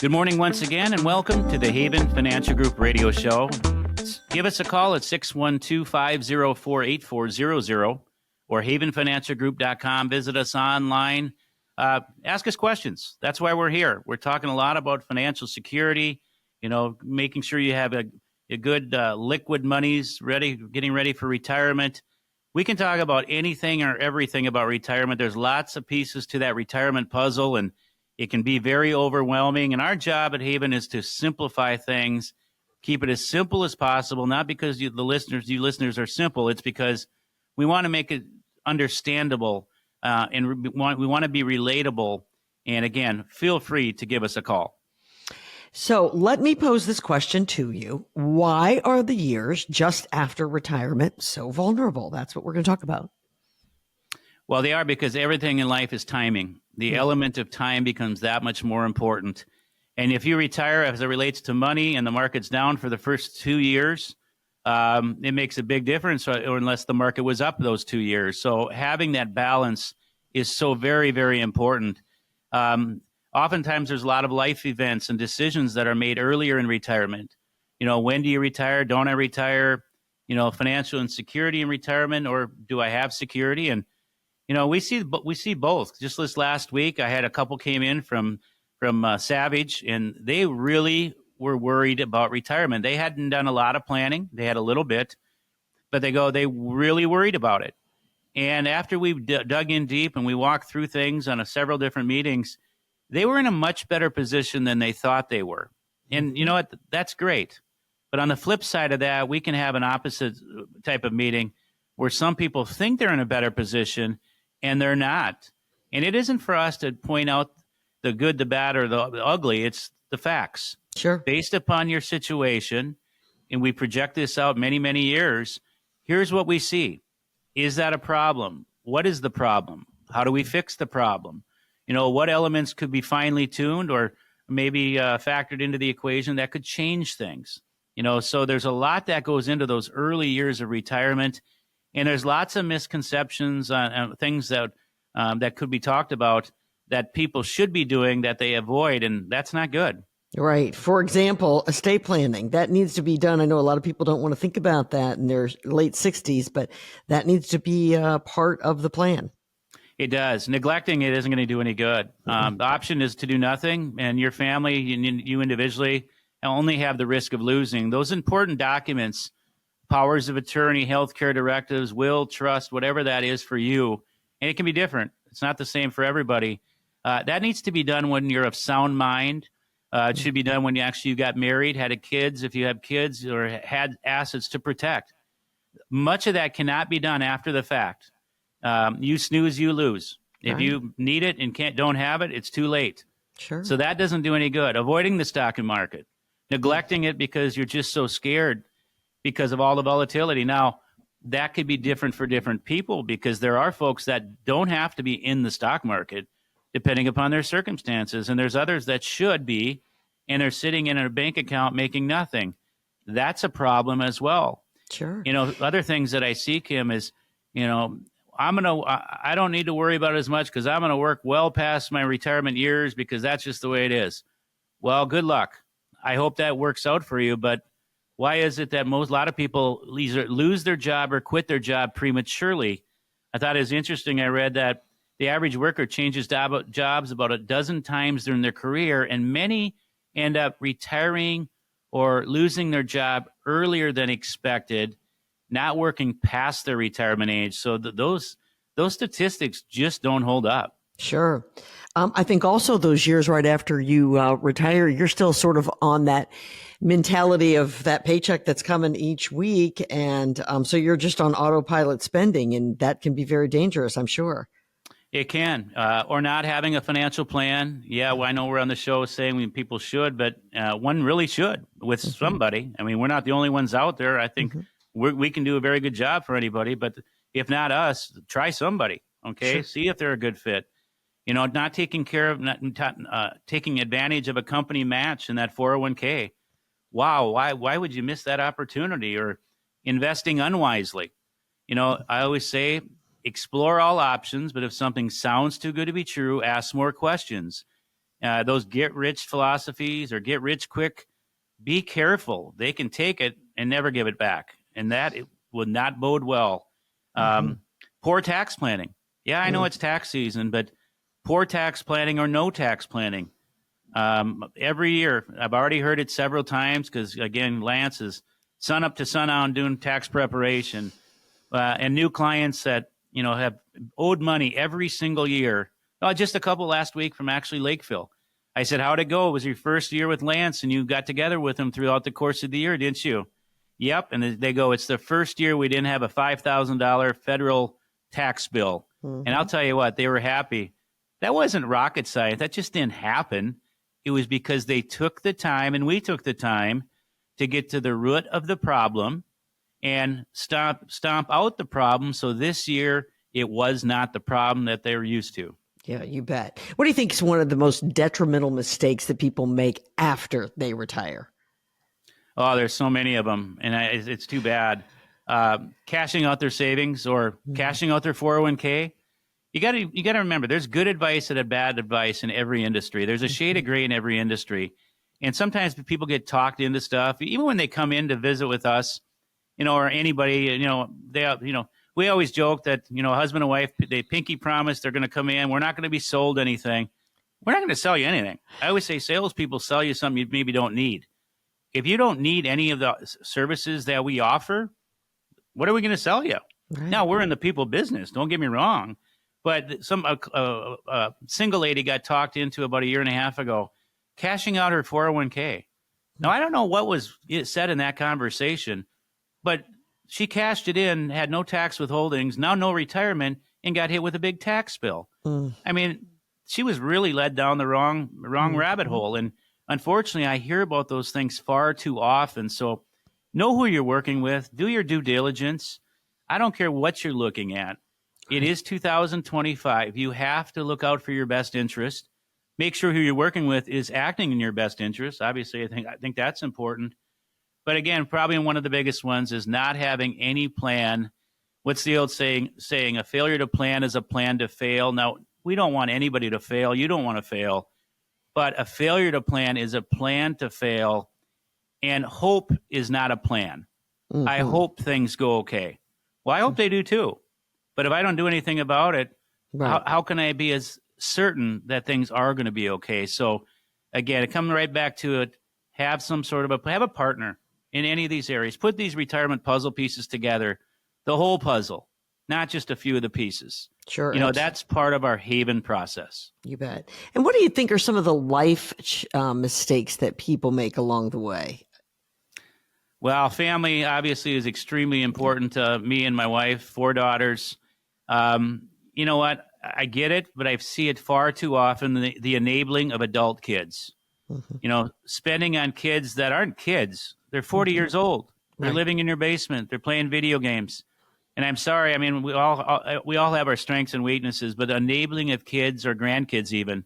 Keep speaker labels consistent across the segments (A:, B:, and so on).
A: Good morning once again, and welcome to the Haven Financial Group radio show. Give us a call at 612-504-8400 or havenfinancialgroup.com. Visit us online. Ask us questions. That's why we're here. We're talking a lot about financial security, making sure you have a good liquid monies ready, getting ready for retirement. We can talk about anything or everything about retirement. There's lots of pieces to that retirement puzzle, and it can be very overwhelming. And our job at Haven is to simplify things, keep it as simple as possible, not because you listeners are simple. It's because we want to make it understandable, and we want to be relatable. And again, feel free to give us a call.
B: So let me pose this question to you. Why are the years just after retirement so vulnerable? That's what we're going to talk about.
A: Well, they are, because everything in life is timing. The element of time becomes that much more important. And if you retire as it relates to money and the market's down for the first 2 years, it makes a big difference, or unless the market was up those 2 years. So having that balance is so very, very important. Oftentimes there's a lot of life events and decisions that are made earlier in retirement. When do you retire? Don't I retire? Financial insecurity in retirement, or do I have security? And we see both. Just this last week, I had a couple came in from Savage, and they really were worried about retirement. They hadn't done a lot of planning. They had a little bit, but they really worried about it. And after we dug in deep and we walked through things on several different meetings, they were in a much better position than they thought they were. And you know what? That's great. But on the flip side of that, we can have an opposite type of meeting where some people think they're in a better position and they're not. And it isn't for us to point out the good, the bad, or the ugly. It's the facts.
B: Sure.
A: Based upon your situation, and we project this out many, many years, here's what we see. Is that a problem? What is the problem? How do we fix the problem? What elements could be finely tuned or maybe factored into the equation that could change things? So there's a lot that goes into those early years of retirement. And there's lots of misconceptions on things that could be talked about that people should be doing that they avoid, and that's not good.
B: Right. For example, estate planning, that needs to be done. I know a lot of people don't want to think about that in their late 60s, but that needs to be part of the plan.
A: It does. Neglecting it isn't going to do any good. The option is to do nothing, and your family, you individually, only have the risk of losing those important documents, powers of attorney, healthcare directives, will, trust, whatever that is for you. And it can be different. It's not the same for everybody. That needs to be done when you're of sound mind. It should be done when you got married, had kids, if you have kids, or had assets to protect. Much of that cannot be done after the fact. You snooze, you lose. If you need it and don't have it, it's too late.
B: Sure.
A: So that doesn't do any good. Avoiding the stock market, neglecting it because you're just so scared because of all the volatility. Now, that could be different for different people, because there are folks that don't have to be in the stock market depending upon their circumstances. And there's others that should be, and they're sitting in a bank account making nothing. That's a problem as well.
B: Sure.
A: Other things that I see, Kim, is, I don't need to worry about it as much because I'm going to work well past my retirement years because that's just the way it is. Well, good luck. I hope that works out for you. But why is it that a lot of people either lose their job or quit their job prematurely? I thought it was interesting. I read that the average worker changes jobs about a dozen times during their career, and many end up retiring or losing their job earlier than expected, not working past their retirement age. So those statistics just don't hold up.
B: Sure. I think also those years right after you retire, you're still sort of on that mentality of that paycheck that's coming each week. And so you're just on autopilot spending, and that can be very dangerous, I'm sure.
A: It can, or not having a financial plan. Yeah, well, I know we're on the show saying people should, but one really should with somebody. I mean, we're not the only ones out there. I think we can do a very good job for anybody, but if not us, try somebody, okay?
B: Sure.
A: See if they're a good fit. Not taking taking advantage of a company match in that 401k. Wow, why would you miss that opportunity? Or investing unwisely. I always say, explore all options, but if something sounds too good to be true, ask more questions. those get rich philosophies or get rich quick, be careful. They can take it and never give it back. And that it would not bode well. Poor tax planning. Yeah, I know it's tax season, but poor tax planning or no tax planning. Every year, I've already heard it several times because, again, Lance is sun up to sundown doing tax preparation. And new clients that, have owed money every single year. Just a couple last week from actually Lakeville. I said, how'd it go? It was your first year with Lance and you got together with him throughout the course of the year, didn't you? Yep. And they go, it's the first year we didn't have a $5,000 federal tax bill. And I'll tell you what, they were happy. That wasn't rocket science. That just didn't happen. It was because they took the time and we took the time to get to the root of the problem and stomp out the problem. So this year, it was not the problem that they were used to.
B: Yeah, you bet. What do you think is one of the most detrimental mistakes that people make after they retire?
A: Oh, there's so many of them, and it's too bad. Cashing out their savings or cashing out their 401k. You got to remember, there's good advice and bad advice in every industry. There's a shade of gray in every industry, and sometimes people get talked into stuff, even when they come in to visit with us, or anybody. We always joke that, husband and wife, they pinky promise they're going to come in. We're not going to be sold anything. We're not going to sell you anything. I always say salespeople sell you something you maybe don't need. If you don't need any of the services that we offer, what are we going to sell you? Right. Now, we're in the people business. Don't get me wrong. But some single lady got talked into about a year and a half ago, cashing out her 401k. Now, I don't know what was said in that conversation, but she cashed it in, had no tax withholdings, now no retirement, and got hit with a big tax bill. I mean, she was really led down the wrong rabbit hole. And unfortunately, I hear about those things far too often. So know who you're working with. Do your due diligence. I don't care what you're looking at. It is 2025. You have to look out for your best interest. Make sure who you're working with is acting in your best interest. Obviously, I think that's important. But again, probably one of the biggest ones is not having any plan. What's the old saying? A failure to plan is a plan to fail. Now, we don't want anybody to fail. You don't want to fail. But a failure to plan is a plan to fail. And hope is not a plan. I hope things go okay. Well, I hope they do too. But if I don't do anything about it, how can I be as certain that things are going to be okay? So again, coming right back to it, have some sort of have a partner in any of these areas. Put these retirement puzzle pieces together, the whole puzzle, not just a few of the pieces.
B: Sure.
A: That's part of our Haven process.
B: You bet. And what do you think are some of the life mistakes that people make along the way?
A: Well, family obviously is extremely important to me and my wife, 4 daughters. You know what? I get it, but I see it far too often, the enabling of adult kids. Spending on kids that aren't kids. They're 40 years old. They're living in your basement. They're playing video games. And I'm sorry. I mean, we all have our strengths and weaknesses, but enabling of kids or grandkids even,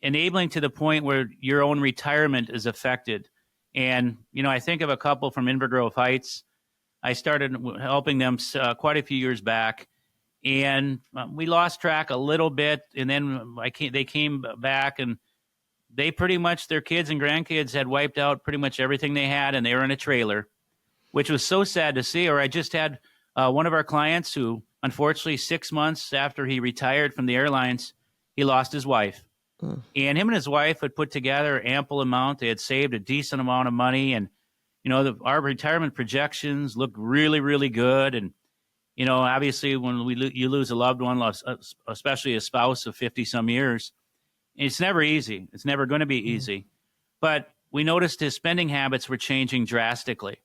A: enabling to the point where your own retirement is affected. And, I think of a couple from Inver Grove Heights. I started helping them quite a few years back, and we lost track a little bit. And then they came back, and they pretty much, their kids and grandkids had wiped out pretty much everything they had, and they were in a trailer, which was so sad to see. Or I just had one of our clients who, unfortunately, 6 months after he retired from the airlines, he lost his wife. And him and his wife had put together ample amount. They had saved a decent amount of money. And, our retirement projections look really, really good. And, obviously when you lose a loved one, especially a spouse of 50 some years, it's never easy. It's never going to be easy. But we noticed his spending habits were changing drastically.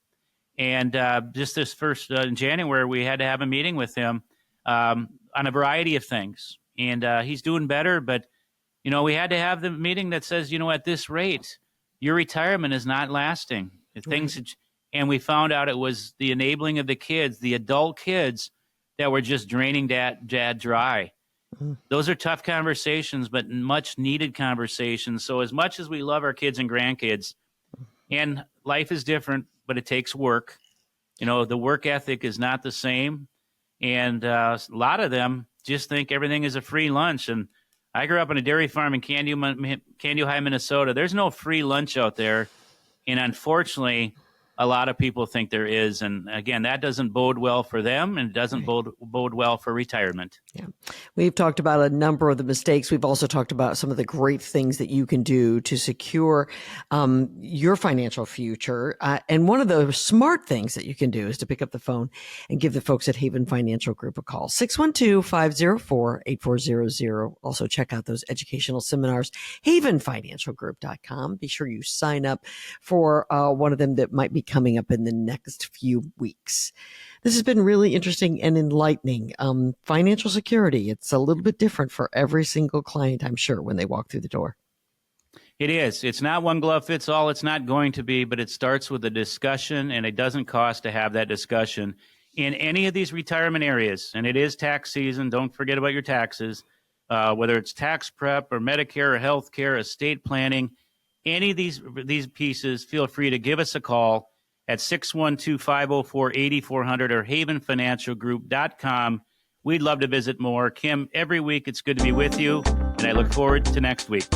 A: And just this first in January, we had to have a meeting with him on a variety of things. And he's doing better, but we had to have the meeting that says, at this rate, your retirement is not lasting. And we found out it was the enabling of the kids, the adult kids that were just draining dad dry. Those are tough conversations, but much needed conversations. So as much as we love our kids and grandkids, and life is different, but it takes work. The work ethic is not the same. And a lot of them just think everything is a free lunch. And I grew up on a dairy farm in Candy High, Minnesota. There's no free lunch out there. And unfortunately, a lot of people think there is. And again, that doesn't bode well for them, and it doesn't bode well for retirement.
B: Yeah. We've talked about a number of the mistakes. We've also talked about some of the great things that you can do to secure your financial future. And one of the smart things that you can do is to pick up the phone and give the folks at Haven Financial Group a call, 612-504-8400. Also check out those educational seminars, havenfinancialgroup.com. Be sure you sign up for one of them that might be coming up in the next few weeks. This has been really interesting and enlightening. Financial security, it's a little bit different for every single client, I'm sure, when they walk through the door.
A: It is. It's not one glove fits all. It's not going to be, but it starts with a discussion, and it doesn't cost to have that discussion in any of these retirement areas. And it is tax season. Don't forget about your taxes, whether it's tax prep or Medicare or healthcare, estate planning, any of these pieces, feel free to give us a call at 612-504-8400 or havenfinancialgroup.com. We'd love to visit more. Kim, every week it's good to be with you, and I look forward to next week.